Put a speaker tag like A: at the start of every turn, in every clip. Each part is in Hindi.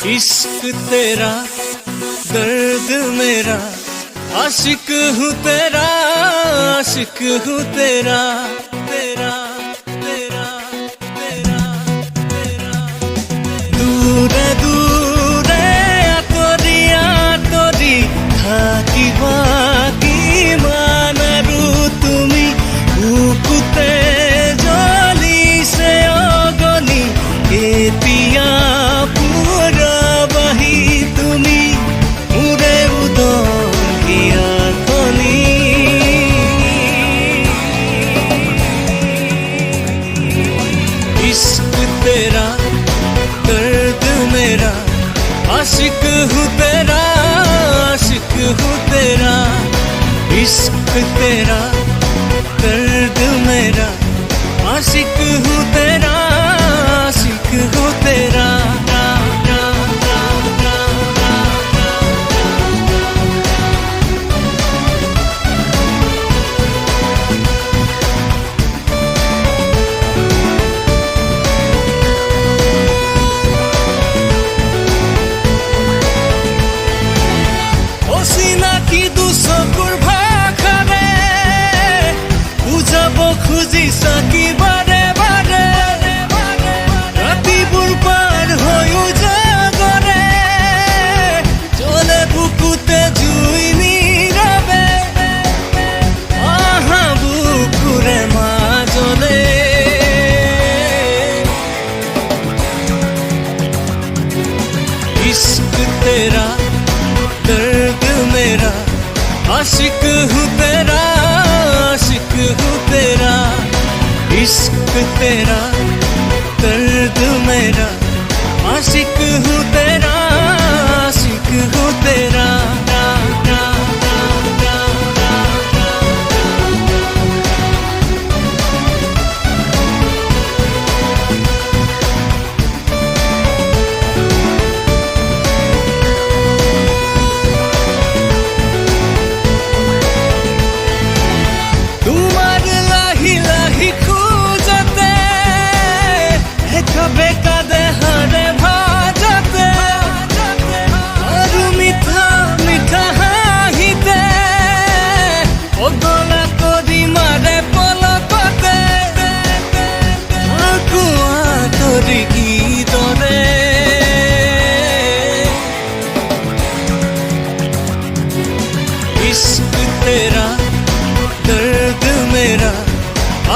A: इश्क तेरा दर्द मेरा, आशिक हूँ तेरा, आशिक हूँ तेरा, तेरा तेरा तेरा तेरा। दूरे दूरे आतरिया तरी থাকিবা কিমানৰু তুমি, বুকুতে জ্বলিছে অগনি এতিয়া পুৰবাহি তুমি, মোৰে উদঙিয়া কণী। इश्क तेरा दर्द मेरा, आशिक हूँ तेरा, आशिक हूँ तेरा। इश्क तेरा दर्द मेरा, आशिक हूँ तेरा, आशिक हूँ तेरा। অচিনাকি দুচকুৰ ভাষাৰে বুজাব খুজিছা কি বাৰে বাৰে, ৰাতিবোৰ পাৰ হৈও জাগৰে জ্বলে বুকুতে জুই নীৰৱে, আহা বুকুৰে মাজলে। इश्क तेरा दर्द मेरा, आशिक हूँ तेरा, आशिक हूँ तेरा। इश्क तेरा दर्द मेरा, आशिक हूँ तेरा, आशिक हूँ तेरा। তোমার লাহি লাহি খুঁজতে কবে কাঁদে হারে ভাজতে, আৰু মিঠা মিঠা হাঁহিতে পগলা কৰি মাৰে পলকতে, আকুৱা কৰি গীতৰে। इश्क तेरा दर्द मेरा,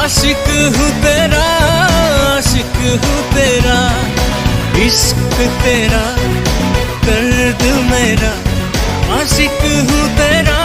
A: आशिक हूँ तेरा, आशिक हूँ तेरा। इश्क तेरा दर्द मेरा, आशिक हूँ तेरा,